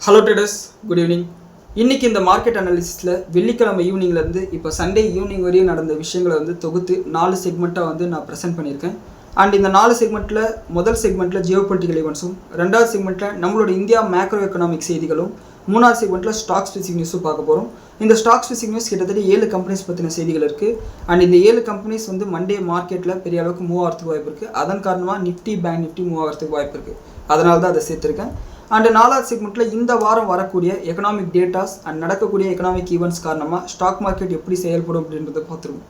Hello traders, good evening. இன்றைக்கி இந்த market அனாலிசிஸில் வெள்ளிக்கிழமை ஈவினிங்லேருந்து இப்போ சண்டே ஈவினிங் வரையும் நடந்த விஷயங்களை தொகுத்து 4 செக்மெண்ட்டாக நான் ப்ரெசென்ட் பண்ணியிருக்கேன். அண்ட் இந்த 4 செக்மெண்ட்டில் முதல் செக்மெண்ட்டில் ஜியோ பொலிட்டிக்கல் ஈவெண்ட்ஸும், ரெண்டாவது செக்மெண்ட்டில் நம்மளோட இந்தியா மேக்ரோ எக்கனாமிக் செய்திகளும், மூணாவது செக்மெண்ட்டில் ஸ்டாக் ஸ்பெசிஃபிக் நியூஸும் பார்க்க போகிறோம். இந்த ஸ்டாக் ஸ்பெசிஃபிக் நியூஸ் கிட்டத்தட்ட 7 கம்பெனிஸ் பற்றின செய்திகள் இருக்குது. அண்ட் இந்த 7 கம்பெனிஸ் மண்டே மார்க்கெட்டில் பெரிய அளவுக்கு மூவ் ஆகிறதுக்கு வாய்ப்பு இருக்குது. அதன் காரணமாக நிஃப்டி பேங்க் நிஃப்டி மூவ் ஆகிறதுக்கு வாய்ப்பு இருக்குது. அதனால தான் அதை சேர்த்துருக்கேன். அண்ட் 4வது செக்மெண்ட்டில் இந்த வாரம் வரக்கூடிய எக்கனாமிக் டேட்டாஸ் அண்ட் நடக்கக்கூடிய எக்கனாமிக் ஈவெண்ட்ஸ் காரணமாக ஸ்டாக் மார்க்கெட் எப்படி செயல்படும் அப்படின்றத பார்த்துருவோம்.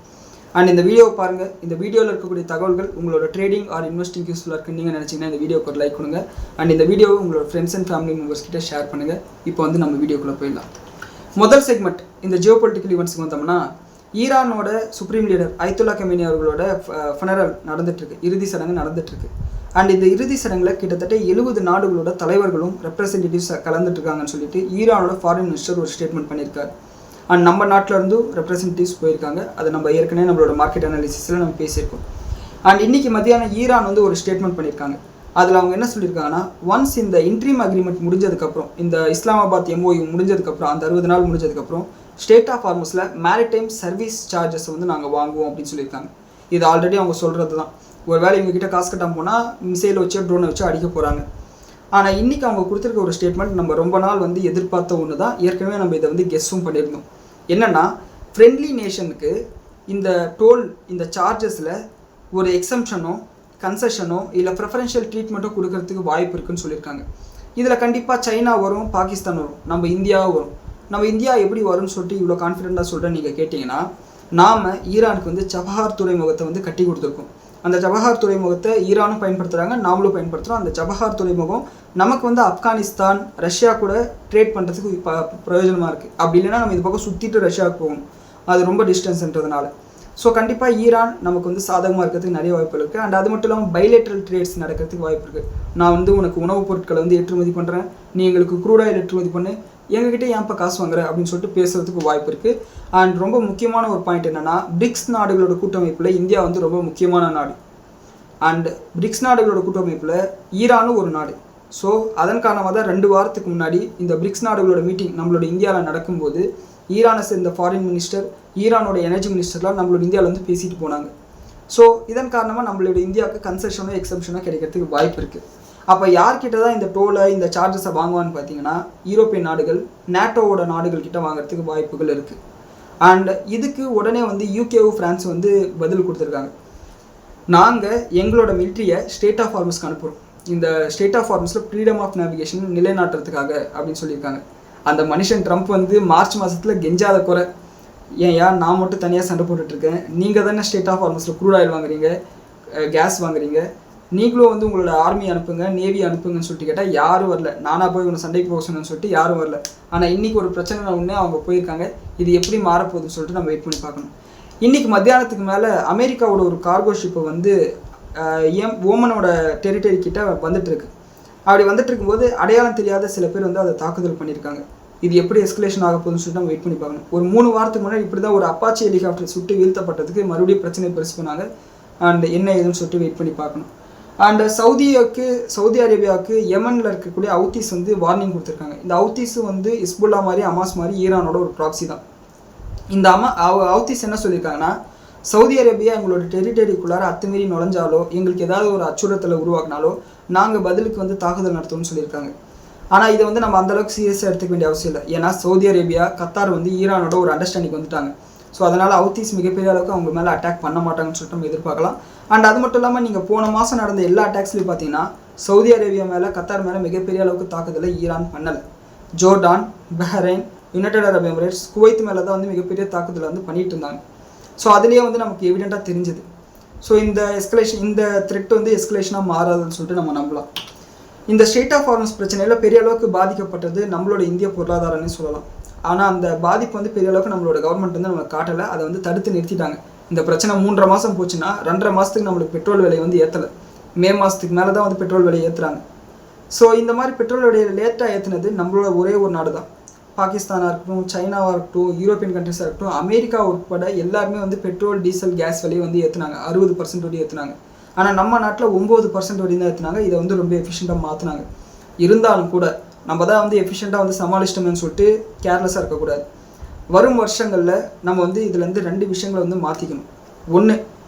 அண்ட் இந்த வீடியோவை பாருங்கள். இந்த வீடியோவில் இருக்கக்கூடிய தகவல்கள் உங்களோட ட்ரேடிங் ஆர் இன்வெஸ்டிங் யூஸ்ஃபுல்லாக இருக்குன்னு நீங்கள் நினச்சிங்கன்னா இந்த வீடியோக்கு ஒரு லைக் கொடுங்க. அண்ட் இந்த வீடியோவை உங்களோட ஃப்ரெண்ட்ஸ் அண்ட் ஃபேமிலி மெம்பர்ஸ் கிட்ட ஷேர் பண்ணுங்கள். இப்போ நம்ம வீடியோக்குள்ளே போயிடலாம். முதல் செக்மெண்ட் இந்த ஜியோ பொலிட்டிக்கல் ஈவெண்ட்ஸுக்கு வந்தோம்னா, ஈரானோட சுப்ரீம் லீடர் அயத்துல்லா கமேனி அவர்களோட ஃபனரல் நடந்துகிட்ருக்கு, இறுதி சடங்கு நடந்துகிட்ருக்கு. அண்ட் இந்த இறுதி சடங்கில் கிட்டத்தட்ட 70 நாடுகளோட தலைவர்களும் ரெப்ரசன்டேட்டிவ்ஸ் கலந்துட்டுருக்காங்கன்னு சொல்லிட்டு ஈரானோட ஃபாரின் மினிஸ்டர் ஒரு ஸ்டேட்மெண்ட் பண்ணியிருக்காரு. அண்ட் நம்ம நாட்டில் இருந்தும் ரெப்ரசன்டேட்டிவ்ஸ் போயிருக்காங்க. அது நம்ம ஏற்கனவே நம்மளோட மார்க்கெட் அனாலிசிஸில் நம்ம பேசியிருக்கோம். அண்ட் இன்றைக்கி மத்தியானம் ஈரான் ஒரு ஸ்டேட்மெண்ட் பண்ணியிருக்காங்க. அதில் அவங்க என்ன சொல்லியிருக்காங்கன்னா, ஒன்ஸ் இந்த இன்ட்ரீம் அக்ரிமெண்ட் முடிஞ்சதுக்கப்புறம், இந்த இஸ்லாமாபாத் MOU முடிஞ்சதுக்கப்புறம், அந்த 60 நாள் முடிஞ்சதுக்கப்புறம் ஸ்டேட் ஆஃப் ஹார்மஸில் மேரிடைம் சர்வீஸ் சார்ஜஸ் நாங்கள் வாங்குவோம் அப்படின்னு சொல்லியிருக்காங்க. இது ஆல்ரெடி அவங்க சொல்கிறது தான். ஒரு வேளை இவங்ககிட்ட காசு கட்டாமல் போனால் மிசைல் வச்சு ட்ரோனை வச்சு அடிக்க போகிறாங்க. ஆனால் இன்றைக்கி அவங்க கொடுத்துருக்க ஒரு ஸ்டேட்மெண்ட் நம்ம ரொம்ப நாள் எதிர்பார்த்த ஒன்று தான். ஏற்கனவே நம்ம இதை கெஸ்ஸும் பண்ணியிருந்தோம். என்னென்னா, ஃப்ரெண்ட்லி நேஷனுக்கு இந்த டோல் இந்த சார்ஜஸில் ஒரு எக்ஸம்ஷனோ கன்செஷனோ இல்லை ப்ரெஃபரன்ஷியல் ட்ரீட்மெண்ட்டோ கொடுக்கறதுக்கு வாய்ப்பு இருக்குதுன்னு சொல்லியிருக்காங்க. இதில் கண்டிப்பாக சைனா வரும், பாகிஸ்தான் வரும், நம்ம இந்தியாவும் வரும். நம்ம இந்தியா எப்படி வரும்னு சொல்லிட்டு இவ்வளோ கான்ஃபிடென்ட்டாக சொல்கிறேன் நீங்கள் கேட்டிங்கன்னா, நாம் ஈரானுக்கு சபஹார் துறைமுகத்தை கட்டி கொடுத்துருக்கோம். அந்த ஜவஹர் துறைமுகத்தை ஈரானும் பயன்படுத்துகிறாங்க, நாமளும் பயன்படுத்துகிறோம். அந்த ஜவஹர் துறைமுகம் நமக்கு ஆப்கானிஸ்தான் ரஷ்யா கூட ட்ரேட் பண்ணுறதுக்கு பிரயோஜனமாக இருக்குது. அப்படி இல்லைன்னா நம்ம இது பக்கம் சுற்றிட்டு ரஷ்யாவுக்கு போகணும். அது ரொம்ப டிஸ்டன்ஸ்ன்றதுனால. ஸோ கண்டிப்பாக ஈரான் நமக்கு சாதகமாக இருக்கிறதுக்கு நிறைய வாய்ப்புகள் இருக்குது. அண்ட் அது மட்டும் இல்லாமல் பைலேட்ரல் ட்ரேட்ஸ் நடக்கிறதுக்கு வாய்ப்பு இருக்குது. நான் உனக்கு உணவுப் பொருட்களை ஏற்றுமதி பண்ணுறேன், நீ எங்களுக்கு க்ரூட் ஆயில் ஏற்றுமதி பண்ணு, எங்ககிட்ட ஏன்ப்பா காசு வாங்குற அப்படின்னு சொல்லிட்டு பேசுகிறதுக்கு வாய்ப்பு இருக்குது. அண்ட் ரொம்ப முக்கியமான ஒரு பாயிண்ட் என்னென்னா, பிரிக்ஸ் நாடுகளோட கூட்டமைப்பில் இந்தியா ரொம்ப முக்கியமான நாடு. அண்ட் பிரிக்ஸ் நாடுகளோட கூட்டமைப்பில் ஈரானும் ஒரு நாடு. ஸோ அதன் காரணமாக தான் 2 வாரத்துக்கு முன்னாடி இந்த பிரிக்ஸ் நாடுகளோட மீட்டிங் நம்மளோட இந்தியாவில் நடக்கும்போது ஈரானை சேர்ந்த ஃபாரின் மினிஸ்டர், ஈரானோட எனர்ஜி மினிஸ்டர்லாம் நம்மளோட இந்தியாவில் பேசிட்டு போனாங்க. ஸோ இதன் காரணமாக நம்மளோட இந்தியாவுக்கு கன்செஷனோ எக்ஸம்ஷனோ கிடைக்கிறதுக்கு வாய்ப்பு இருக்குது. அப்போ யார்கிட்ட தான் இந்த டோலை இந்த சார்ஜஸை வாங்குவான்னு பார்த்தீங்கன்னா, யூரோப்பியன் நாடுகள், நேட்டோவோட நாடுகள் கிட்ட வாங்குறதுக்கு வாய்ப்புகள் இருக்குது. அண்ட் இதுக்கு உடனே யூகேவும் ஃப்ரான்ஸ் பதில் கொடுத்துருக்காங்க. நாங்கள் எங்களோட மிலிட்ரியை ஸ்டேட் ஆஃப் ஹார்மஸ்க்கு அனுப்புகிறோம், இந்த ஸ்டேட் ஆஃப் ஹார்மஸில் ஃப்ரீடம் ஆஃப் நேவிகேஷன் நிலைநாட்டுறதுக்காக அப்படின்னு சொல்லியிருக்காங்க. அந்த மனுஷன் ட்ரம்ப் மார்ச் மாதத்தில் கெஞ்சாத குறை, நான் மட்டும் தனியாக சண்டை போட்டுட்ருக்கேன், நீங்கள் தானே ஸ்டேட் ஆஃப் ஹார்மஸில் க்ரூட் ஆயில் வாங்குறீங்க, கேஸ் வாங்குறீங்க, நீங்களும் உங்களோட ஆர்மி அனுப்புங்க, நேவி அனுப்புங்கன்னு சொல்லிட்டு கேட்டால் யாரும் வரல. நானாக போய் உன்னை சண்டைக்கு போக சொன்னேன்னு சொல்லிட்டு யாரும் வரல. ஆனால் இன்றைக்கி ஒரு பிரச்சனை ஒன்று அவங்க போயிருக்காங்க. இது எப்படி மாறப்போகுதுன்னு சொல்லிட்டு நம்ம வெயிட் பண்ணி பார்க்கணும். இன்றைக்கி மத்தியானத்துக்கு மேலே அமெரிக்காவோட ஒரு கார்கோ ஷிப்பை ஓமனோட டெரிட்டரி கிட்ட வந்துட்டுருக்கு. அப்படி வந்துட்டு இருக்கும்போது அடையாளம் தெரியாத சில பேர் அதை தாக்குதல் பண்ணியிருக்காங்க. இது எப்படி எஸ்கலேஷன் ஆக போகுதுன்னு சொல்லிட்டு நம்ம வெயிட் பண்ணி பார்க்கணும். ஒரு 3 வாரத்துக்கு முன்னாடி இப்படி தான் ஒரு அப்பாச்சி ஹெலிகாப்டர் சுட்டு வீழ்த்தப்பட்டதுக்கு மறுபடியும் பிரச்சனை பெருசு பண்ணாங்க. அண்ட் என்ன ஏதுன்னு சொல்லிட்டு வெயிட் பண்ணி பார்க்கணும். அண்ட் சவுதி அரேபியாவுக்கு யமனில் இருக்கக்கூடிய ஹவுத்தீஸ் வார்னிங் கொடுத்துருக்காங்க. இந்த ஹவுத்தீஸும் ஹிஸ்புல்லா மாதிரி அமாஸ் மாதிரி ஈரானோட ஒரு ப்ராக்ஸி தான். இந்த ஹவுத்தீஸ் என்ன சொல்லியிருக்காங்கன்னா, சவுதி அரேபியா எங்களோட டெரிட்டரிக்குள்ளார அத்துமீறி நுழைஞ்சாலோ எங்களுக்கு ஏதாவது ஒரு அச்சுறுத்தலை உருவாக்கினாலோ நாங்கள் பதிலுக்கு தாக்குதல் நடத்துவோம்னு சொல்லியிருக்காங்க. ஆனால் இதை நம்ம அந்தளவுக்கு சீரியஸாக எடுத்துக்க வேண்டிய அவசியம் இல்லை. ஏன்னா சவுதி அரேபியா, கத்தார் ஈரானோட ஒரு அண்டர்ஸ்டாண்டிங் வந்துட்டாங்க. ஸோ அதனால் ஹவுத்தீஸ் மிகப்பெரிய அளவுக்கு அவங்க மேலே அட்டாக் பண்ண மாட்டாங்கன்னு சொல்லிட்டு நம்ம எதிர்பார்க்கலாம். அண்ட் அது மட்டும் இல்லாமல் நீங்கள் போன மாதம் நடந்த எல்லா அட்டாக்ஸ்லையும் பார்த்தீங்கன்னா, சவுதி அரேபியா மேலே, கத்தார் மேலே மிகப்பெரிய அளவுக்கு தாக்குதலை ஈரான் பண்ணலை. Jordan, Bahrain, United Arab Emirates, Kuwait மேலே தான் மிகப்பெரிய தாக்குதலை பண்ணிட்டு இருந்தாங்க. ஸோ அதுலேயே நமக்கு எவிடெண்ட்டாக தெரிஞ்சுது. ஸோ இந்த எஸ்கலேஷன், இந்த த்ரெட் எஸ்கலேஷனாக மாறாதுன்னு சொல்லிட்டு நம்ம நம்பலாம். இந்த ஸ்டேட் ஆஃப் ஹார்மஸ் பிரச்சனையில் பெரிய அளவுக்கு பாதிக்கப்பட்டது நம்மளோட இந்திய பொருளாதாரம்னு சொல்லலாம். ஆனால் அந்த பாதிப்பு பெரிய அளவுக்கு நம்மளோட கவர்மெண்ட் நம்ம காட்டலை. அதை தடுத்து நிறுத்திட்டாங்க. இந்த பிரச்சனை 3.5 மாதம் போச்சுன்னா 2.5 மாதத்துக்கு நம்மளுக்கு பெட்ரோல் விலை ஏற்றலை. மே மாதத்துக்கு மேலே தான் பெட்ரோல் விலை ஏற்றுறாங்க. ஸோ இந்த மாதிரி பெட்ரோல் விலையை லேட்டாக ஏற்றுனது நம்மளோட ஒரே ஒரு நாடு தான். பாகிஸ்தானாக இருக்கட்டும், சைனாவாக இருக்கட்டும், யூரோப்பியன் கண்ட்ரிஸாக இருக்கட்டும், அமெரிக்கா உட்பட எல்லாருமே பெட்ரோல், டீசல், கேஸ் விலையை ஏற்றுனாங்க. 60% வரையும் ஏற்றுனாங்க. ஆனால் நம்ம நாட்டில் 9% வரையும் தான் ஏற்றுனாங்க. இதை ரொம்ப எஃபிஷியண்ட்டாக மாற்றினாங்க. இருந்தாலும் கூட நம்ம தான் வந்து எஃபிஷியண்ட்டாக வந்து சமாளிச்சிட்டோம்னு சொல்லிட்டு கேர்லெஸ்ஸாக இருக்கக்கூடாது. வரும் வருஷங்களில் நம்ம வந்து இதுலேருந்து 2 விஷயங்களை வந்து மாற்றிக்கணும். ஒன்று,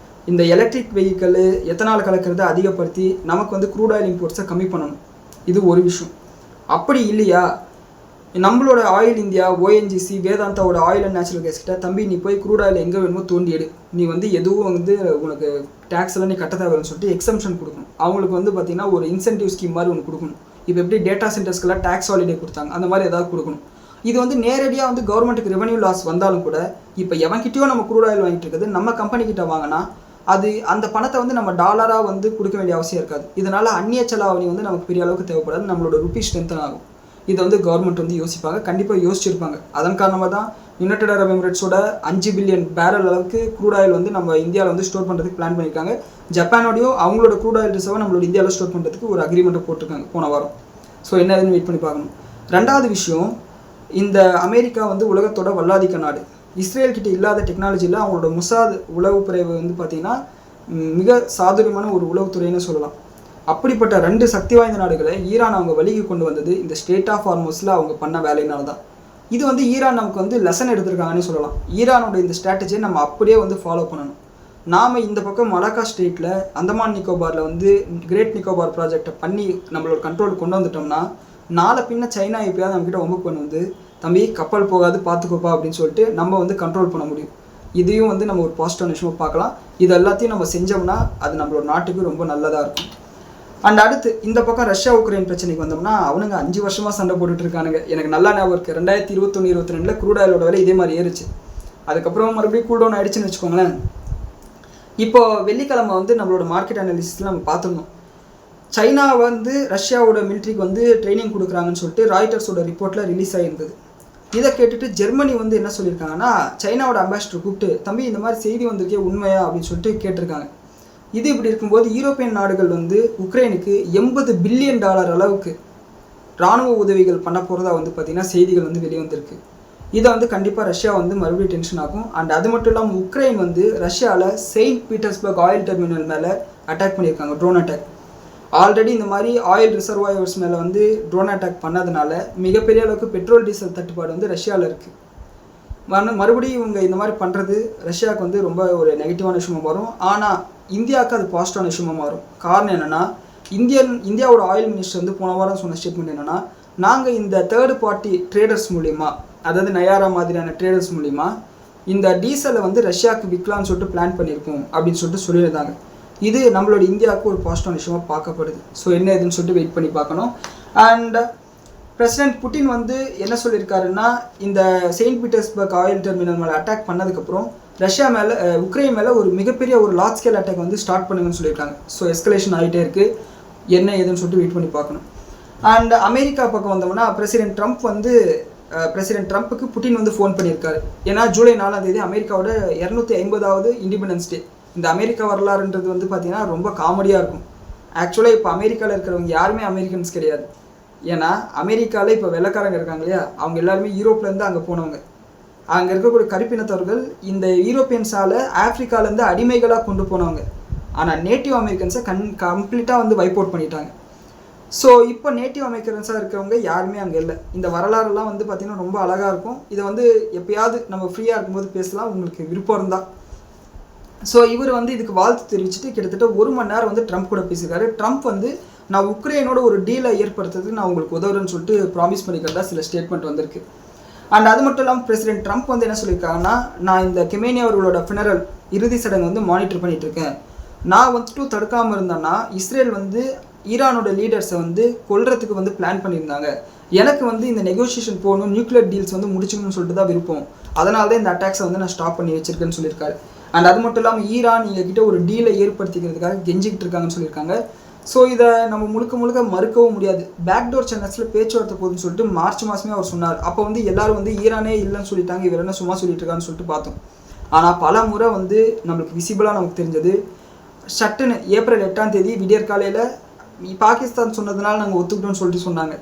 இந்த எலக்ட்ரிக் வெஹிக்கிள் எத்தனால் கலக்கிறத அதிகப்படுத்தி நமக்கு வந்து க்ரூட் ஆயில் இம்போர்ட்ஸை கம்மி பண்ணணும். இது ஒரு விஷயம். அப்படி இல்லையா, நம்மளோட ஆயில் இந்தியா, ஓஎன்ஜிசி, வேதாந்தாவோட ஆயில் அண்ட் நேச்சுரல் கேஸ் கிட்ட, தம்பி நீ போய் க்ரூட் ஆயில் எங்கே வேணுமோ தோண்டி எடு, நீ வந்து எதுவும் வந்து உனக்கு டேக்ஸ் எல்லாம் நீ கட்ட தேவைன்னு சொல்லிட்டு எக்ஸம்ஷன் கொடுக்கணும். அவங்களுக்கு வந்து பார்த்திங்கன்னா ஒரு இன்சென்டிவ் ஸ்கீம் மாதிரி ஒன்று கொடுக்கணும். இப்போ எப்படி டேட்டா சென்டர்ஸ்க்கெல்லாம் டேக்ஸ் ஹாலிடே கொடுத்தாங்க, அந்த மாதிரி ஏதாவது கொடுக்கணும். இது வந்து நேரடியாக வந்து கவர்மெண்ட்டுக்கு ரெவன்யூ லாஸ் வந்தாலும் கூட, இப்போ எவன்கிட்டயோ நம்ம க்ரூட் ஆயில் வாங்கிட்டு இருக்குது, நம்ம கம்பெனிக்கிட்ட வாங்கினா அது அந்த பணத்தை வந்து நம்ம டாலராக வந்து கொடுக்க வேண்டிய அவசியம் இருக்காது. இதனால் அந்நிய செலாவணி வந்து நமக்கு பெரிய அளவுக்கு தேவைப்படாது, நம்மளோட ருப்பீ ஸ்ட்ரென்த்தன் ஆகும். இதை வந்து கவர்மெண்ட் வந்து யோசிப்பாங்க, கண்டிப்பாக யோசிச்சிருப்பாங்க. அதன் காரணமாக தான் யுனைடெட் அரப் எமிரேட்ஸோட 5 பில்லியன் பேரல் அளவுக்கு க்ரூட் ஆயில் வந்து நம்ம இந்தியாவில் வந்து ஸ்டோர் பண்ணுறதுக்கு பிளான் பண்ணியிருக்காங்க. ஜப்பானோடையும் அவங்களோட க்ரூட் ஆயில் ரிசர்வை நம்மளோட இந்தியாவில் ஸ்டோர் பண்ணுறதுக்கு ஒரு அக்ரிமெண்ட்டை போட்டிருக்காங்க போன வாரம். ஸோ என்ன ஏதுன்னு வெயிட் பண்ணி பார்க்கணும். 2வது விஷயம், இந்த அமெரிக்கா வந்து உலகத்தோட வல்லாதிக்க நாடு. இஸ்ரேல் கிட்ட இல்லாத டெக்னாலஜியில் அவங்களோட முசாத் உளவுத்துறை வந்து பார்த்திங்கன்னா மிக சாதுரியமான ஒரு உளவுத்துறைன்னு சொல்லலாம். அப்படிப்பட்ட 2 சக்தி வாய்ந்த நாடுகளை ஈரான் அவங்க வழிக்கு கொண்டு வந்தது இந்த ஸ்டேட் ஆஃப் ஹார்மோஸில் அவங்க பண்ண வேலையினால தான். இது வந்து ஈரான் நமக்கு வந்து லெசன் எடுத்திருக்காங்கன்னு சொல்லலாம். ஈரானோட இந்த ஸ்ட்ராட்டஜியை நம்ம அப்படியே வந்து ஃபாலோ பண்ணணும். நாம் இந்த பக்கம் மலாக்கா ஸ்டேட்டில் அந்தமான் நிக்கோபாரில் வந்து கிரேட் நிக்கோபார் ப்ராஜெக்டை பண்ணி நம்மளோட கண்ட்ரோல் கொண்டு வந்துட்டோம்னா, நாளை பின்ன சைனா எப்பயாவது நம்மக்கிட்ட ஒம்புக்கு கொண்டு வந்து, தம்பி கப்பல் போகாது பார்த்துக்கோப்பா அப்படின்னு சொல்லிட்டு நம்ம வந்து கண்ட்ரோல் பண்ண முடியும். இதையும் வந்து நம்ம ஒரு பாசிட்டிவ் விஷயமாக பார்க்கலாம். இது எல்லாத்தையும் நம்ம செஞ்சோம்னா அது நம்மளோட நாட்டுக்கு ரொம்ப நல்லதாக இருக்கும். அண்ட் அடுத்து இந்த பக்கம் ரஷ்யா உக்ரைன் பிரச்சனைக்கு வந்தோம்னா, அவனுங்க 5 வருஷமாக சண்டை போட்டுட்டு இருக்கானுங்க. எனக்கு நல்லா ஞாபகம் இருக்குது, 2021-22 க்ரூட் ஆயிலோட விலை இதே மாதிரி ஏறிச்சு. அதுக்கப்புறம் மறுபடியும் கூல் டவுன் ஆகிடுச்சுன்னு வச்சுக்கோங்களேன். இப்போது வெள்ளிக்கிழமை வந்து நம்மளோட மார்க்கெட் அனாலிசிஸில் நம்ம பார்த்துருந்தோம், சைனா வந்து ரஷ்யாவோட மிலிட்ரிக்கு வந்து ட்ரைனிங் கொடுக்குறாங்கன்னு சொல்லிட்டு ராய்ட்டர்ஸோட ரிப்போர்ட்டில் ரிலீஸ் ஆகிருந்தது. இதை கேட்டுட்டு ஜெர்மனி வந்து என்ன சொல்லியிருக்காங்கன்னா, சைனாவோட அம்பாசிடர் கூப்பிட்டு, தம்பி இந்த மாதிரி செய்தி வந்திருக்கே உண்மையா அப்படின்னு சொல்லிட்டு கேட்டிருக்காங்க. இது இப்படி இருக்கும்போது யூரோப்பியன் நாடுகள் வந்து உக்ரைனுக்கு $80 பில்லியன் அளவுக்கு இராணுவ உதவிகள் பண்ண போகிறதா வந்து பார்த்திங்கன்னா செய்திகள் வந்து வெளியே வந்திருக்கு. இதை வந்து கண்டிப்பாக ரஷ்யா வந்து மறுபடியும் டென்ஷன் ஆகும். அண்ட் அது மட்டும் இல்லாமல் உக்ரைன் வந்து ரஷ்யாவில் செயின்ட் பீட்டர்ஸ்பர்க் ஆயில் டெர்மினல் மேலே அட்டாக் பண்ணியிருக்காங்க, ட்ரோன் அட்டாக். ஆல்ரெடி இந்த மாதிரி ஆயில் ரிசர்வாயர்ஸ் மேலே வந்து ட்ரோன் அட்டாக் பண்ணதுனால மிகப்பெரிய அளவுக்கு பெட்ரோல் டீசல் தட்டுப்பாடு வந்து ரஷ்யாவில் இருக்குது. மறுபடியும் இவங்க இந்த மாதிரி பண்ணுறது ரஷ்யாவுக்கு வந்து ரொம்ப ஒரு நெகட்டிவான விஷயமாக வரும். ஆனால் இந்தியாவுக்கு அது பாசிட்டிவான விஷயமாக மாறும். காரணம் என்னென்னா, இந்தியாவோட ஆயில் மினிஸ்டர் வந்து போன வாரம் சொன்ன ஸ்டேட்மெண்ட் என்னென்னா, நாங்கள் இந்த தேர்ட் பார்ட்டி ட்ரேடர்ஸ் மூலிமா, அதாவது நயாரா மாதிரியான ட்ரேடர்ஸ் மூலிமா இந்த டீசலை வந்து ரஷ்யாவுக்கு விற்கலான்னு சொல்லிட்டு பிளான் பண்ணியிருக்கோம் அப்படின்னு சொல்லிட்டு சொல்லியிருந்தாங்க. இது நம்மளோட இந்தியாவுக்கு ஒரு பாசிட்டிவான விஷயமாக பார்க்கப்படுது. ஸோ என்ன ஏதுன்னு சொல்லிட்டு வெயிட் பண்ணி பார்க்கணும். அண்ட் பிரசிடென்ட் புட்டின் வந்து என்ன சொல்லியிருக்காருன்னா, இந்த செயின்ட் பீட்டர்ஸ்பர்க் ஆயில் டெர்மினல் மேலே அட்டாக் பண்ணதுக்கப்புறம் ரஷ்யா மேலே உக்ரைன் மேலே ஒரு மிகப்பெரிய ஒரு லார்ஜ் ஸ்கேல் அட்டாக் வந்து ஸ்டார்ட் பண்ணுங்கன்னு சொல்லியிருக்காங்க. ஸோ எஸ்கலேஷன் ஆகிட்டே இருக்குது, என்ன ஏதுன்னு சொல்லிட்டு வெயிட் பண்ணி பார்க்கணும். அண்ட் அமெரிக்கா பக்கம் வந்தோம்னா, பிரசிடென்ட் ட்ரம்ப்புக்கு புட்டின் வந்து ஃபோன் பண்ணியிருக்காரு. ஏன்னா ஜூலை 4ஆம் தேதி அமெரிக்காவோட 250வது இண்டிபெண்டன்ஸ் டே. இந்த அமெரிக்கா வரலாறுன்றது வந்து பார்த்திங்கன்னா ரொம்ப காமெடியாக இருக்கும். ஆக்சுவலாக இப்போ அமெரிக்காவில் இருக்கிறவங்க யாருமே அமெரிக்கன்ஸ் கிடையாது. ஏன்னா அமெரிக்காவில் இப்போ வெள்ளைக்காரங்க இருக்காங்க இல்லையா, அவங்க எல்லாருமே யூரோப்லேருந்து அங்கே போனவங்க. அங்கே இருக்கக்கூடிய கருப்பினத்தவர்கள் இந்த யூரோப்பியன்ஸால் ஆஃப்ரிக்காவிலேருந்து அடிமைகளாக கொண்டு போனவங்க. ஆனால் நேட்டிவ் அமெரிக்கன்ஸை கம்ப்ளீட்டாக வந்து வைப் அவுட் பண்ணிட்டாங்க. ஸோ இப்போ நேட்டிவ் அமெரிக்கன்ஸாக இருக்கிறவங்க யாருமே அங்கே இல்லை. இந்த வரலாறுலாம் வந்து பார்த்திங்கன்னா ரொம்ப அழகாக இருக்கும். இதை வந்து எப்பயாவது நம்ம ஃப்ரீயாக இருக்கும்போது பேசலாம், உங்களுக்கு விருப்பம் இருந்தால். ஸோ இவர் வந்து இதுக்கு வாழ்த்து தெரிவிச்சுட்டு கிட்டத்தட்ட 1 மணி நேரம் வந்து ட்ரம்ப் கூட பேசியிருக்காரு. ட்ரம்ப் வந்து நான் உக்ரைனோட ஒரு டீலை ஏற்படுத்துறதுக்கு நான் உங்களுக்கு உதவுறேன்னு சொல்லிட்டு ப்ராமிஸ் பண்ணிக்கிறதா சில ஸ்டேட்மெண்ட் வந்திருக்கு. அண்ட் அது மட்டும் இல்லாமல் பிரசிடென்ட் ட்ரம்ப் வந்து என்ன சொல்லியிருக்காங்கன்னா, நான் இந்த கெமேனி அவர்களோட ஃபினரல் இறுதி சடங்கு வந்து மானிட்டர் பண்ணிகிட்டு இருக்கேன். நான் வந்துட்டு தடுக்காமல் இருந்தேன்னா இஸ்ரேல் வந்து ஈரானோட லீடர்ஸை வந்து கொல்றதுக்கு வந்து பிளான் பண்ணியிருந்தாங்க. எனக்கு வந்து இந்த நெகோசியேஷன் போகணும், நியூக்ளியர் டீல்ஸ் வந்து முடிச்சுக்கணும்னு சொல்லிட்டு தான் விருப்பம். அதனால தான் இந்த அட்டாக்ஸை வந்து நான் ஸ்டாப் பண்ணி வச்சிருக்கேன்னு சொல்லியிருக்காரு. அண்ட் அது மட்டும் இல்லாமல் ஈரான் எங்ககிட்ட ஒரு டீலை ஏற்படுத்திக்கிறதுக்காக கெஞ்சிக்கிட்டு இருக்காங்கன்னு சொல்லியிருக்காங்க. ஸோ இதை நம்ம முழுக்க மறுக்கவும் முடியாது. பேக்டோர் சேனல்ஸில் பேச்சுவார்த்தை போகுதுன்னு சொல்லிட்டு மார்ச் மாதமே அவர் சொன்னார். அப்போ வந்து எல்லோரும் வந்து ஈரானே இல்லைன்னு சொல்லிட்டாங்க, இவர் என்ன சும்மா சொல்லிட்டு இருக்கான்னு சொல்லிட்டு பார்த்தோம். ஆனால் பல முறை வந்து நம்மளுக்கு விசிபிளாக நமக்கு தெரிஞ்சது, சட்டுன்னு ஏப்ரல் 8ஆம் தேதி விடியற் காலையில் பாகிஸ்தான் சொன்னதுனால நாங்கள் ஒத்துக்கிட்டோம்னு சொல்லிட்டு சொன்னாங்க.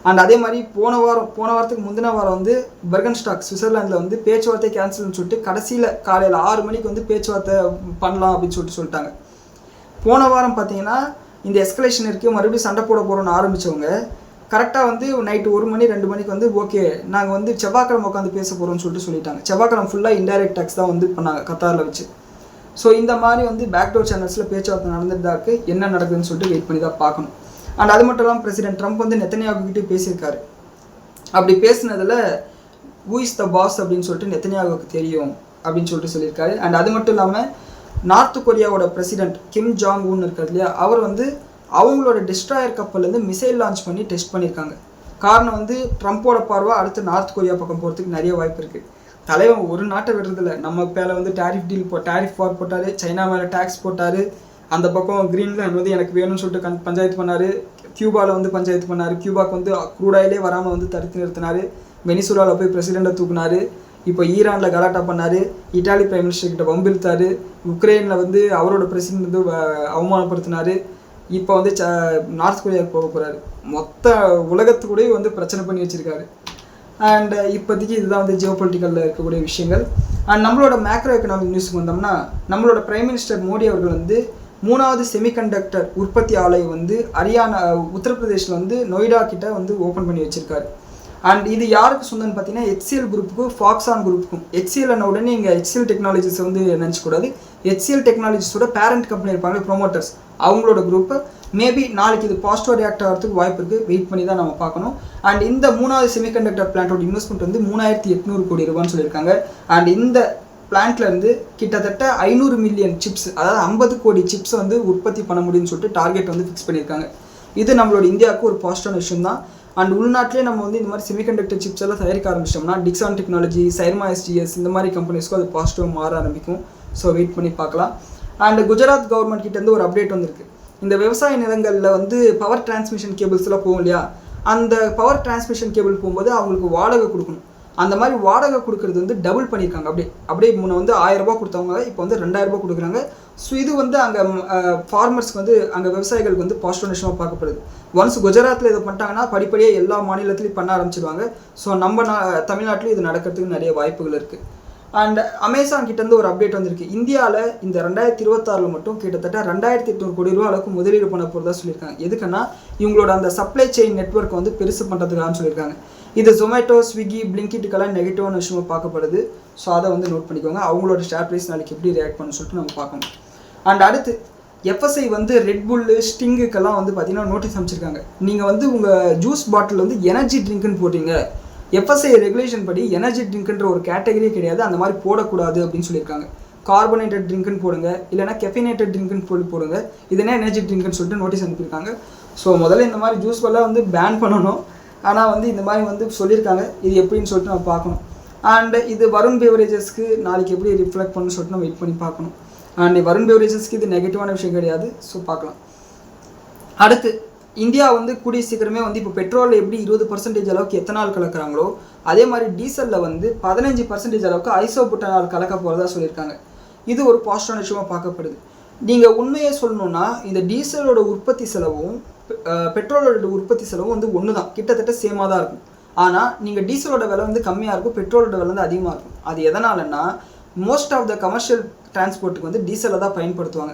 அண்ட் அதே மாதிரி போன வாரத்துக்கு முந்தின வாரம் வந்து பெர்கன்ஸ்டாக் சுவிட்சர்லாந்தில் வந்து பேச்சுவார்த்தை கேன்சல்னு சொல்லிட்டு கடைசியில் காலையில் 6 மணிக்கு வந்து பேச்சுவார்த்தை பண்ணலாம் அப்படின்னு சொல்லிட்டாங்க. போன வாரம் பார்த்தீங்கன்னா இந்த எஸ்கலேஷன் இருக்குது, மறுபடியும் சண்டை போட போகிறோன்னு ஆரம்பித்தவங்க கரெக்டாக வந்து நைட்டு 1 மணி 2 மணிக்கு வந்து ஓகே நாங்கள் வந்து செவ்வாய்க்கிழமை உட்காந்து பேச போகிறோம்னு சொல்லிட்டாங்க. செவ்வாய்க்கிழமை ஃபுல்லாக இன்டைரக்ட் டேக்ஸ் தான் வந்து பண்ணாங்க கத்தாரில் வச்சு. ஸோ இந்த மாதிரி வந்து பேக்டோர் சேனல்ஸில் பேச்சுவார்த்தை நடந்துட்டு தான் இருக்குது. என்ன நடக்குதுன்னு சொல்லிட்டு வெயிட் பண்ணி தான் பார்க்கணும். அண்ட் அது மட்டும் இல்லாமல் பிரசிடென்ட் ட்ரம்ப் வந்து நெத்தனியாகுக்கிட்டே பேசியிருக்காரு. அப்படி பேசினதில் ஹூ இஸ் த பாஸ் அப்படின்னு சொல்லிட்டு நெத்தனியாகுக்கு தெரியும் அப்படின்னு சொல்லிட்டு சொல்லியிருக்காரு. அண்ட் அது மட்டும் இல்லாமல் நார்த் கொரியாவோட பிரசிடென்ட் கிம் ஜாங் உன் இருக்கார் இல்லையா, அவர் வந்து அவங்களோட டிஸ்ட்ராயர் கப்பல்லேருந்து மிசைல் லான்ச் பண்ணி டெஸ்ட் பண்ணியிருக்காங்க. காரணம் வந்து ட்ரம்ப்போட பார்வை அடுத்து நார்த் கொரியா பக்கம் போகிறதுக்கு நிறைய வாய்ப்பு இருக்குது. தலைவன் ஒரு நாட்டை விடுறதில்ல. நம்ம மேலே வந்து டேரிஃப் வார் போட்டார், சைனா மேலே டேக்ஸ் போட்டார், அந்த பக்கம் கிரீன்லாண்ட் வந்து எனக்கு வேணும்னு சொல்லிட்டு பஞ்சாயத்து பண்ணார், கியூபாவில் வந்து பஞ்சாயத்து பண்ணார், கியூபாவுக்கு வந்து க்ரூட் ஆயிலே வராமல் வந்து தடுத்து நிறுத்தினார், வெனிசுலாவில் போய் பிரசிடெண்ட்டை தூக்குனார், இப்போ ஈரானில் கலாட்டா பண்ணார், இட்டாலி பிரைம் மினிஸ்டர் கிட்ட வம்பிழுத்தார், உக்ரைனில் வந்து அவரோட பிரசிடெண்ட் வந்து அவமானப்படுத்தினார், இப்போ வந்து நார்த் கொரியாவுக்கு போக போகிறாரு. மொத்த உலகத்துக்கூடயே வந்து பிரச்சனை பண்ணி வச்சுருக்காரு. அண்ட் இப்போதைக்கு இதுதான் வந்து ஜியோ பொலிட்டிக்கலில் இருக்கக்கூடிய விஷயங்கள். அண்ட் நம்மளோட மேக்ரோ எக்கனாமிக் நியூஸுக்கு வந்தோம்னா, நம்மளோட பிரைம் மினிஸ்டர் மோடி அவர்கள் வந்து 3வது செமிகண்டக்டர் உற்பத்தி ஆலை வந்து உத்தரப்பிரதேஷில் வந்து நொய்டா கிட்ட வந்து ஓப்பன் பண்ணி வச்சுருக்காரு. அண்ட் இது யாருக்கு சொந்தம்னு பார்த்தீங்கன்னா HCL குரூப்புக்கும் ஃபாக்ஸான் குரூப்புக்கும். HCL உடனே இங்கே HCL டெக்னாலஜிஸ் வந்து நினச்சிக்கூடாது. HCL டெக்னாலஜிஸோட பேரண்ட் கம்பெனி இருப்பாங்க ப்ரொமோட்டர்ஸ், அவங்களோட குரூப்பு. மேபி நாளைக்கு இது பாசிட்டிவாக ரியாக்ட் ஆகிறதுக்கு வாய்ப்பு இருக்குது. வெயிட் பண்ணி தான் நம்ம பார்க்கணும். அண்ட் இந்த 3வது செமிகண்டக்டர் பிளான்ட்டோட இன்வெஸ்ட்மெண்ட் வந்து 3800 கோடி ரூபான்னு சொல்லியிருக்காங்க. அண்ட் இந்த பிளான்ட்லேருந்து கிட்டத்தட்ட 500 மில்லியன் சிப்ஸ், அதாவது 50 கோடி சிப்ஸ் வந்து உற்பத்தி பண்ண முடியும்னு சொல்லிட்டு டார்கெட் வந்து ஃபிக்ஸ் பண்ணியிருக்காங்க. இது நம்மளோட இந்தியாவுக்கு ஒரு பாசிட்டிவான விஷயம் தான். அண்ட் உள்நாட்டிலே நம்ம வந்து இந்த மாதிரி செமிகண்டக்டர் சிப்ஸ் எல்லாம் தயாரிக்க ஆரம்பிச்சிட்டோம்னா டிக்ஸான் டெக்னாலஜி, சைர்மா SGS இந்த மாதிரி கம்பெனிஸ்க்கும் அது பாசிட்டிவாக மாற ஆரம்பிக்கும். ஸோ வெயிட் பண்ணி பார்க்கலாம். அண்ட் குஜராத் கவர்மெண்ட் கிட்டேருந்து ஒரு அப்டேட் வந்திருக்கு. இந்த விவசாய நிலங்களில் வந்து பவர் டிரான்ஸ்மிஷன் கேபிள்ஸ்லாம் போகும் இல்லையா, அந்த பவர் டிரான்ஸ்மிஷன் கேபிள் போகும்போது அவங்களுக்கு வாடகை கொடுக்கணும். அந்த மாதிரி வாடகை கொடுக்குறது வந்து டபுள் பண்ணியிருக்காங்க. அப்படியே முன்ன வந்து 1000 ரூபா கொடுத்தவங்க இப்போ வந்து 2000 ரூபா கொடுக்குறாங்க. ஸோ இது வந்து அங்கே ஃபார்மர்ஸ்க்கு வந்து அங்கே விவசாயிகளுக்கு வந்து பாசிட்டிவ் விஷயமாக பார்க்கப்படுது. ஒன்ஸ் குஜராத்தில் இதை பண்ணிட்டாங்கன்னா படிப்படியாக எல்லா மாநிலத்திலையும் பண்ண ஆரம்பிச்சிடுவாங்க. ஸோ நம்ம தமிழ்நாட்டிலையும் இது நடக்கிறதுக்கு நிறைய வாய்ப்புகள் இருக்குது. அண்ட் அமேசான் கிட்டேருந்து ஒரு அப்டேட் வந்திருக்கு. இந்தியாவில் இந்த 2026 மட்டும் கிட்டத்தட்ட 2800 கோடி ரூபா அளவுக்கு முதலீடு பண்ண போகிறதா சொல்லியிருக்காங்க. எதுக்குன்னா இவங்களோட அந்த சப்ளை செயின் நெட்வொர்க் வந்து பெருசு பண்ணுறதுக்காக சொல்லியிருக்காங்க. இது ஜொமேட்டோ, ஸ்விக்கி, பிளிங்கிட்டுக்கெல்லாம் நெகட்டிவான விஷயமாக பார்க்கப்படுது. ஸோ அதை வந்து நோட் பண்ணிக்கோங்க. அவங்களோட ஷேர் ப்ரைஸ் நாளைக்கு எப்படி ரியாக்ட் பண்ணணும்னு சொல்லிட்டு நம்ம பார்க்கணும். அண்ட் அடுத்து FSI வந்து ரெட்புல்லு, ஸ்டிங்குக்கெல்லாம் வந்து பார்த்தீங்கன்னா நோட்டீஸ் அமைச்சிருக்காங்க. நீங்கள் வந்து உங்கள் ஜூஸ் பாட்டில் வந்து எனர்ஜி ட்ரிங்க்னு போட்டிங்க, FSI ரெகுலேஷன் படி எனர்ஜி ட்ரிங்க்ன்ற ஒரு கேட்டகரியே கிடையாது, அந்த மாதிரி போடக்கூடாது அப்படின்னு சொல்லியிருக்காங்க. கார்பனேட்டட் ட்ரிங்க்னு போடுங்க, இல்லைனா கெஃபினேட்டட் ட்ரிங்க்னு போடுங்க, இதுனா எனர்ஜி ட்ரிங்க்னு சொல்லிட்டு நோட்டீஸ் அனுப்பியிருக்காங்க. ஸோ முதல்ல இந்த மாதிரி ஜூஸ்வெல்லாம் வந்து பேன் பண்ணணும். ஆனால் வந்து இந்த மாதிரி வந்து சொல்லியிருக்காங்க. இது எப்படின்னு சொல்லிட்டு நம்ம பார்க்கணும். அண்ட் இது வருண் பெவரேஜஸ்க்கு நாளைக்கு எப்படி ரிஃப்ளெக்ட் பண்ணணும்னு சொல்லிட்டு நம்ம வெயிட் பண்ணி பார்க்கணும். அண்ட் வருண் பெவரேஜஸ்க்கு இது நெகட்டிவான விஷயம் கிடையாது. ஸோ பார்க்கலாம். அடுத்து இந்தியா வந்து கூடிய சீக்கிரமே வந்து இப்போ பெட்ரோலில் எப்படி 20% அளவுக்கு எத்தனால் கலக்கிறாங்களோ அதே மாதிரி டீசலில் வந்து 15% அளவுக்கு ஐசோபுட்டனால் கலக்க போகிறதா சொல்லியிருக்காங்க. இது ஒரு பாசிட்டிவான விஷயமாக பார்க்கப்படுது. நீங்கள் உண்மையை சொல்லணுன்னா இந்த டீசலோட உற்பத்தி செலவும் பெட்ரோலோட உற்பத்தி செலவும் வந்து ஒன்று தான், கிட்டத்தட்ட சேமாக தான் இருக்கும். ஆனால் நீங்கள் டீசலோட விலை வந்து கம்மியாக இருக்கும், பெட்ரோலோட விலை வந்து அதிகமாக இருக்கும். அது எதனாலன்னா மோஸ்ட் ஆஃப் த கமர்ஷியல் டிரான்ஸ்போர்ட்டுக்கு வந்து டீசலை தான் பயன்படுத்துவாங்க.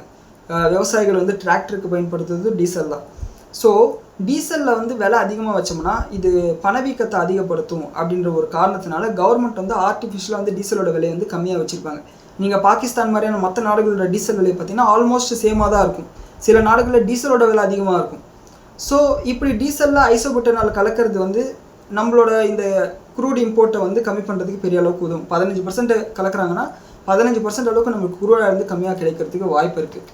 விவசாயிகள் வந்து டிராக்டருக்கு பயன்படுத்துறது டீசல் தான். ஸோ டீசலில் வந்து விலை அதிகமாக வச்சோம்னா இது பணவீக்கத்தை அதிகப்படுத்தும் அப்படின்ற ஒரு காரணத்தினால கவர்மெண்ட் வந்து ஆர்டிஃபிஷியலாக வந்து டீசலோட விலையை வந்து கம்மியாக வச்சுருப்பாங்க. நீங்கள் பாகிஸ்தான் மாதிரியான மற்ற நாடுகளோட டீசல் விலையை பார்த்தீங்கன்னா ஆல்மோஸ்ட் சேமாக தான் இருக்கும். சில நாடுகளில் டீசலோட விலை அதிகமாக இருக்கும். ஸோ இப்படி டீசலில் ஐசோபுட்டனால் கலக்கிறது வந்து நம்மளோட இந்த க்ரூட் இம்போர்ட்டை வந்து கம்மி பண்ணுறதுக்கு பெரிய அளவுக்கு உதவும். 15% கலக்கிறாங்கன்னா 15% அளவுக்கு நம்மளுக்கு க்ரூடாக இருந்து கம்மியாக கிடைக்கிறதுக்கு வாய்ப்பு இருக்குது.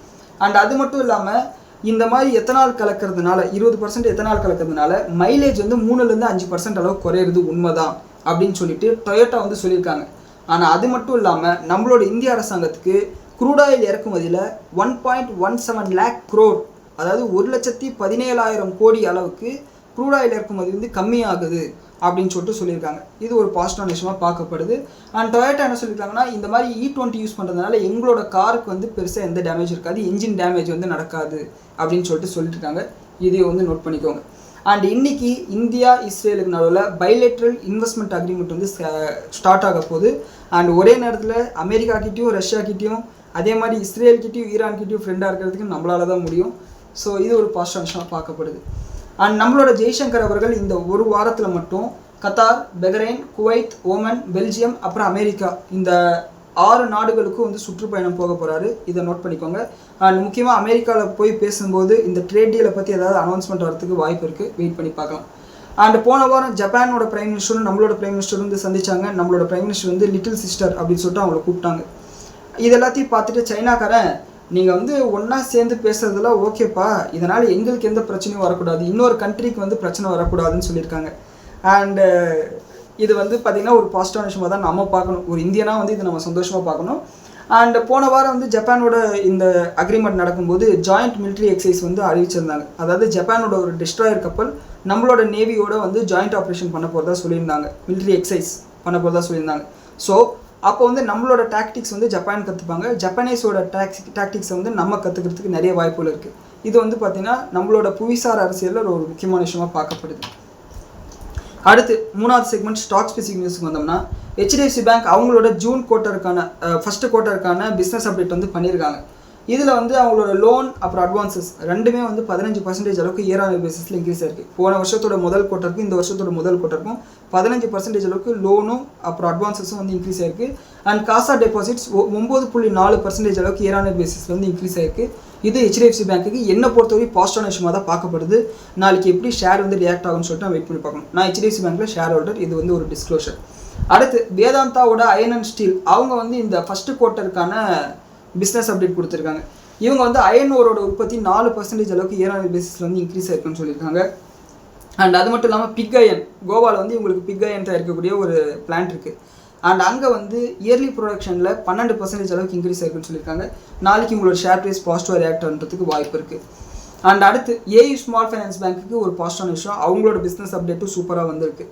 அண்ட் அது மட்டும் இல்லாமல் இந்த மாதிரி எத்தனால் கலக்கிறதுனால 20% எத்தனால் கலக்கிறதுனால மைலேஜ் வந்து 3லேருந்து 5% அளவுக்கு குறையிறது உண்மைதான் அப்படின்னு சொல்லிட்டு டொயோட்டா வந்து சொல்லியிருக்காங்க. ஆனால் அது மட்டும் இல்லாமல் நம்மளோட இந்திய அரசாங்கத்துக்கு க்ரூடாயில் இறக்குமதியில் 1.17 lakh crore, அதாவது 1,17,000 கோடி அளவுக்கு க்ரூடாயில் இறக்குமதி வந்து கம்மியாகுது அப்படின்னு சொல்லிட்டு சொல்லியிருக்காங்க. இது ஒரு பாசிட்டிவான விஷயமாக பார்க்கப்படுது. அண்ட் டொயோட்டா என்ன சொல்லியிருக்காங்கன்னா இந்த மாதிரி E20 யூஸ் பண்ணுறதுனால எங்களோட காருக்கு வந்து பெருசாக எந்த டேமேஜ் இருக்காது, இன்ஜின் டேமேஜ் வந்து நடக்காது அப்படின்னு சொல்லிட்டு இருக்காங்க. இதையும் வந்து நோட் பண்ணிக்கோங்க. அண்ட் இன்றைக்கி இந்தியா இஸ்ரேலுக்கு நடுவில் பைலேட்ரல் இன்வெஸ்ட்மெண்ட் அக்ரிமெண்ட் வந்து ஸ்டார்ட் ஆக போகுது. அண்ட் ஒரே நேரத்தில் அமெரிக்கா கிட்டேயும் ரஷ்யா கிட்டேயும் அதே மாதிரி இஸ்ரேல் கிட்டேயும் ஈரான் கிட்டேயும் ஃப்ரெண்டாக இருக்கிறதுக்கு நம்மளால தான் முடியும். ஸோ இது ஒரு பாசிட்டிவ் விஷயமாக பார்க்கப்படுது. அண்ட் நம்மளோட ஜெய்சங்கர் அவர்கள் இந்த ஒரு வாரத்தில் மட்டும் Qatar, Bahrain, Kuwait, Oman, Belgium, அப்புறம் அமெரிக்கா இந்த 6 நாடுகளுக்கும் வந்து சுற்றுப்பயணம் போக போகிறாரு. இதை நோட் பண்ணிக்கோங்க. அண்ட் முக்கியமாக அமெரிக்காவில் போய் பேசும்போது இந்த ட்ரேட் டீலை பற்றி ஏதாவது அனௌன்ஸ்மெண்ட் வரதுக்கு வாய்ப்பு இருக்குது. வெயிட் பண்ணி பார்க்கலாம். அண்ட் போன வாரம் ஜப்பானோட பிரைம் மினிஸ்டரும் நம்மளோட பிரைம் மினிஸ்டர் வந்து சந்திச்சாங்க. நம்மளோட பிரைம் மினிஸ்டர் வந்து லிட்டில் சிஸ்டர் அப்படின்னு சொல்லிட்டு அவங்கள கூப்பிட்டாங்க. இது எல்லாத்தையும் பார்த்துட்டு சைனாக்காரன் நீங்கள் வந்து ஒன்றா சேர்ந்து பேசுறதுலாம் ஓகேப்பா, இதனால் எங்களுக்கு எந்த பிரச்சனையும் வரக்கூடாது, இன்னொரு கண்ட்ரிக்கு வந்து பிரச்சனை வரக்கூடாதுன்னு சொல்லியிருக்காங்க. அண்டு இது வந்து பார்த்திங்கன்னா ஒரு பாசிட்டிவான விஷயமாக தான் நம்ம பார்க்கணும். ஒரு இந்தியனாக வந்து இதை நம்ம சந்தோஷமாக பார்க்கணும். அண்ட் போன வாரம் வந்து ஜப்பானோட இந்த அக்ரிமெண்ட் நடக்கும்போது ஜாயிண்ட் மிலிட்ரி எக்ஸசைஸ் வந்து அறிவிச்சிருந்தாங்க. அதாவது ஜப்பானோட ஒரு டிஸ்ட்ராயர் கப்பல் நம்மளோட நேவியோட வந்து ஜாயிண்ட் ஆப்ரேஷன் பண்ண போகிறதா சொல்லியிருந்தாங்க, மிலிட்ரி எக்ஸசைஸ் பண்ண போகிறதா சொல்லியிருந்தாங்க. ஸோ அப்போ வந்து நம்மளோட டாக்டிக்ஸ் வந்து ஜப்பான் கற்றுப்பாங்க, ஜப்பானீஸோட டாக்டிக்ஸை வந்து நம்ம கற்றுக்கிறதுக்கு நிறைய வாய்ப்புகள் இருக்குது. இது வந்து பார்த்திங்கன்னா நம்மளோட புவிசார் அரசியலில் ஒரு முக்கியமான விஷயமாக பார்க்கப்படுது. அடுத்து 3வது செக்மெண்ட் ஸ்டாக் ஸ்பெசிஃபிக் நியூஸுக்கு வந்தோம்னா, HDFC பேங்க் அவங்களோட ஜூன் குவார்ட்டருக்கான ஃபஸ்ட்டு குவார்ட்டருக்கான பிஸ்னஸ் அப்டேட் வந்து பண்ணியிருக்காங்க. இதில் வந்து அவங்களோட லோன் அப்புறம் அட்வான்சஸ் ரெண்டுமே வந்து 15% அளவுக்கு இயர் ஆன் இயர் பேசிஸில் இன்க்ரீஸ் ஆயிருக்கு. போன வருஷத்தோட முதல் குவார்ட்டருக்கும் இந்த வருஷத்தோட முதல் குவார்ட்டருக்கும் 15% அளவுக்கு லோனும் அப்புறம் அட்வான்சஸும் வந்து இன்க்ரீஸ் ஆயிருக்கு. அண்ட் காசா டெபாசிட்ஸ் 9.4% அளவுக்கு இயர் ஆன் இயர் பேசிஸில் வந்து இன்க்ரீஸ் ஆயிருக்கு. இது HDFC பேங்க்குக்கு என்ன பொறுத்தவரை பாசிட்டிவான விஷயமாக தான் பார்க்கப்படுது. நாளைக்கு எப்படி ஷேர் வந்து ரியாக்ட் ஆகும்னு சொல்லிட்டு நான் வெயிட் பண்ணி பார்க்கணும். நான் HDFC பேங்க்கில் ஷேர் ஹோல்டர், இது வந்து ஒரு டிஸ்க்ளோஷர். அடுத்து வேதாந்தாவோட அயன் அண்ட் ஸ்டீல் அவங்க வந்து இந்த ஃபஸ்ட்டு குவார்ட்டருக்கான பிஸ்னஸ் அப்டேட் கொடுத்துருக்காங்க. இவங்க வந்து அயன் ஓரோட உற்பத்தி 4% அளவுக்கு இயர் ஆன் இயர் பேசிஸில் வந்து இன்க்ரீஸ் ஆயிருக்குன்னு சொல்லியிருக்காங்க. அண்ட் அது மட்டும் இல்லாமல் பிக் அயன், கோவாவில் வந்து இவங்களுக்கு பிக் அயன் தயாரிக்கக்கூடிய ஒரு பிளான்ட் இருக்குது. அண்ட் அங்கே வந்து இயர்லி ப்ரொடக்ஷனில் 12% அளவுக்கு இன்க்ரீஸ் ஆயிருக்குன்னு சொல்லியிருக்காங்க. நாளைக்கு உங்களோட ஷேர் ப்ரைஸ் பாசிட்டிவாக ரியாக்ட் பண்ணுறதுக்கு வாய்ப்பு இருக்குது. அண்ட் அடுத்து ஏயு ஸ்மால் ஃபைனான்ஸ் பேங்க்குக்கு ஒரு பாசிட்டிவான விஷயம், அவங்களோட பிஸ்னஸ் அப்டேட்டும் சூப்பராக வந்திருக்கு.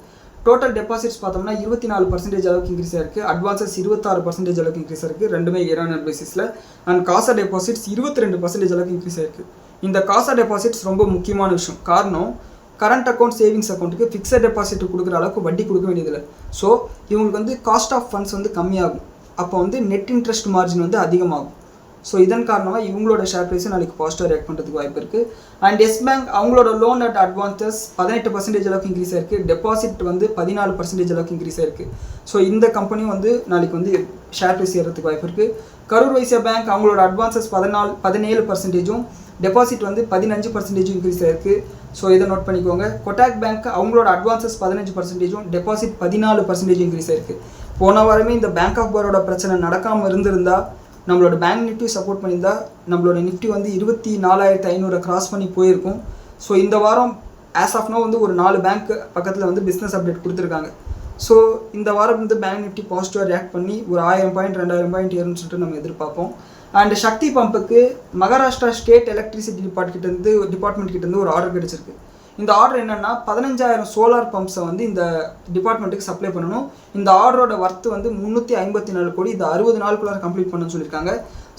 டோட்டல் டெபாசிட்ஸ் பார்த்தோம்னா 24% அளவுக்கு இன்க்ரீஸ் ஆயிருக்கு. அட்வான்சஸ் 26% அளவுக்கு இன்க்ரீஸ் ஆயிருக்கு, ரெண்டுமே இயர் ஆன் இயர் பேசிஸில். அண்ட் காசா டெபாசிட்ஸ் 22% அளவுக்கு இன்க்ரீஸ் ஆயிருக்கு. இந்த காசா டெபாசிட்ஸ் ரொம்ப முக்கியமான விஷயம். காரணம், கரண்ட் அக்கௌண்ட் சேவிங்ஸ் அக்கௌண்ட்டுக்கு ஃபிக்ஸட் டெபாசிட் கொடுக்குற அளவுக்கு வட்டி கொடுக்க வேண்டியதில்லை. ஸோ இவங்களுக்கு வந்து காஸ்ட் ஆஃப் ஃபண்ட்ஸ் வந்து கம்மியாகும். அப்போ வந்து நெட் இன்ட்ரெஸ்ட் மார்ஜின் வந்து அதிகமாகும். ஸோ இதன் காரணமாக இவங்களோட ஷேர் ப்ரைஸும் நாளைக்கு பாசிட்டிவாக ரியாக்ட் பண்ணுறதுக்கு வாய்ப்பு இருக்குது. அண்ட் எஸ் பேங்க் அவங்களோட லோன் அட் அட்வான்சஸ் 18% அளவுக்கு இன்க்ரீஸ் ஆயிருக்கு. டெபாசிட் வந்து 14% அளவுக்கு இன்க்ரீஸ் ஆயிருக்கு. ஸோ இந்த கம்பெனியும் வந்து நாளைக்கு வந்து ஷேர் ப்ரைஸ் ஏறதுக்கு வாய்ப்பு இருக்குது. கரூர் வைசியா பேங்க் அவங்களோட அட்வான்சஸ் 17%, டெபாசிட் வந்து 15% இன்க்ரீஸ் ஆயிருக்கு. ஸோ இதை நோட் பண்ணிக்கோங்க. கொட்டாக் பேங்க் அவங்களோட அட்வான்சஸ் 15%, டெபாசிட் 14% இன்க்ரீஸ் ஆயிருக்கு. போன வாரமே இந்த பேங்க் ஆஃப் பரோடா பிரச்சனை நடக்காமல் இருந்திருந்தால் நம்மளோட பேங்க் நிஃப்டி சப்போர்ட் பண்ணியிருந்தால் நம்மளோட நிஃப்டி வந்து 24,500 கிராஸ் பண்ணி போயிருக்கும். ஸோ இந்த வாரம் ஆஸ் ஆஃப் நோ வந்து ஒரு 4 பேங்க் பக்கத்தில் வந்து பிஸ்னஸ் அப்டேட் கொடுத்துருக்காங்க. ஸோ இந்த வாரம் வந்து பேங்க் நிஃப்டி பாசிட்டிவாக ரியாக்ட் பண்ணி ஒரு 1000 பாயிண்ட் 2000 பாயிண்ட் ஏறும்னு சொல்லிட்டு நம்ம எதிர்பார்ப்போம். அண்ட் சக்தி பம்புக்கு மகாராஷ்டிரா ஸ்டேட் எலக்ட்ரிசிட்டி டிபார்ட்மெண்ட் கிட்டேருந்து ஒரு ஆர்டர் கிடச்சிருக்கு. இந்த ஆர்டர் என்னென்னா 15,000 சோலார் பம்ப்ஸை வந்து இந்த டிபார்ட்மெண்ட்டுக்கு சப்ளை பண்ணணும். இந்த ஆர்டரோட ஒர்த்து வந்து 354 கோடி. இது 60 நாளுக்குள்ளார கம்ப்ளீட் பண்ணணும்னு சொல்லியிருக்காங்க.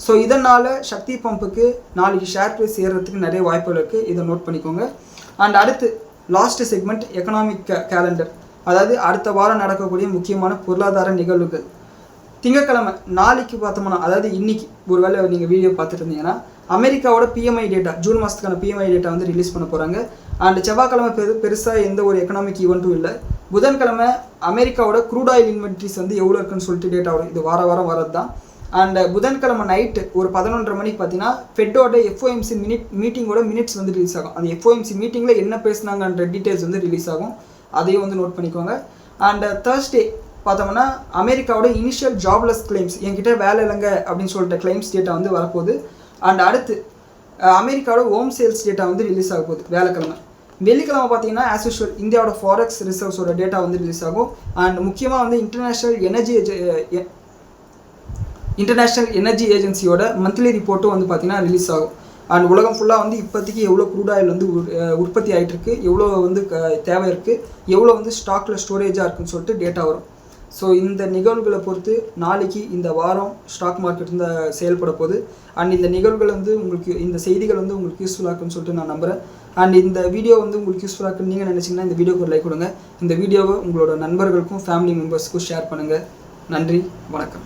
ஸோ இதனால் சக்தி பம்புக்கு நாளைக்கு ஷேர் ப்ரைஸ் ஏறுறதுக்கு நிறைய வாய்ப்புகள் இருக்குது. இதை நோட் பண்ணிக்கோங்க. அண்ட் அடுத்து லாஸ்ட் செக்மெண்ட் எக்கனாமிக் கேலண்டர், அதாவது அடுத்த வாரம் நடக்கக்கூடிய முக்கியமான பொருளாதார நிகழ்வுகள். திங்கட்கிழமை நாளைக்கு பார்த்தோம்னா, அதாவது இன்னைக்கு ஒரு வேளை நீங்கள் வீடியோ பார்த்துட்டு இருந்தீங்கன்னா அமெரிக்காவோட PMI டேட்டா, ஜூன் மாதத்துக்கான PMI டேட்டா வந்து ரிலீஸ் பண்ண போகிறாங்க. அண்ட் செவ்வாய்க்கிழமை பெருசாக எந்த ஒரு எக்கனாமிக் ஈவெண்ட்டும் இல்லை. புதன்கிழமை அமெரிக்காவோட க்ரூட் ஆயில் இன்வென்ட்ரிஸ் வந்து எவ்வளோ இருக்குன்னு சொல்லிட்டு டேட்டா வரும். இது வாரம் வரது தான். அண்ட் புதன்கிழமை நைட்டு ஒரு 11:30 மணிக்கு பார்த்தீங்கன்னா ஃபெட்டோட FOMC மீட்டிங்கோட மினிட்ஸ் வந்து ரிலீஸ் ஆகும். அந்த FOMC மீட்டிங்கில் என்ன பேசுனாங்கன்ற டீட்டெயில்ஸ் வந்து ரிலீஸ் ஆகும். அதையும் வந்து நோட் பண்ணிக்கோங்க. அண்ட் தேர்ஸ்டே பார்த்தோம்னா அமெரிக்காவோட இனிஷியல் ஜாப்லெஸ் கிளைம்ஸ், என்கிட்ட வேலை இல்லைங்க அப்படின்னு சொல்லிட்டு கிளைம்ஸ் டேட்டா வந்து வரப்போகுது. அண்ட் அடுத்து அமெரிக்காவோட ஹோம் சேல்ஸ் டேட்டா வந்து ரிலீஸ் ஆக போகுது வியாழக்கிழமை. வெள்ளிக்கிழமை பார்த்தீங்கன்னா ஆஸ் யூஷுவல் இந்தியாவோட ஃபாரெக்ஸ் ரிசர்வ்ஸோட டேட்டா வந்து ரிலீஸ் ஆகும். அண்ட் முக்கியமாக வந்து இன்டர்நேஷ்னல் எனர்ஜி ஏஜென்சியோட மந்த்லி ரிப்போர்ட்டும் வந்து பார்த்திங்கன்னா ரிலீஸ் ஆகும். அண்ட் உலகம் ஃபுல்லாக வந்து இப்போதைக்கு எவ்வளோ க்ரூட் ஆயில் வந்து உற்பத்தி ஆகிட்டு இருக்குது, எவ்வளோ வந்து தேவை இருக்குது, எவ்வளோ வந்து ஸ்டாக்கில் ஸ்டோரேஜாக இருக்குன்னு சொல்லிட்டு டேட்டா வரும். ஸோ இந்த நிகழ்வுகளை பொறுத்து நாளைக்கு இந்த வாரம் ஸ்டாக் மார்க்கெட் வந்து செயல்பட போகுது. அண்ட் இந்த நிகழ்வுகள் வந்து உங்களுக்கு, இந்த செய்திகள் வந்து உங்களுக்கு யூஸ்ஃபுல்லாக இருக்குன்னு சொல்லிட்டு நான் நம்புகிறேன். அண்ட் இந்த வீடியோ வந்து உங்களுக்கு யூஸ்ஃபுல்லாக இருக்குன்னு நீங்கள் நினச்சிங்கன்னா இந்த வீடியோக்கு ஒரு லைக் கொடுங்க. இந்த வீடியோவை உங்களோட நண்பர்களுக்கும் ஃபேமிலி மெம்பர்ஸுக்கும் ஷேர் பண்ணுங்கள். நன்றி, வணக்கம்.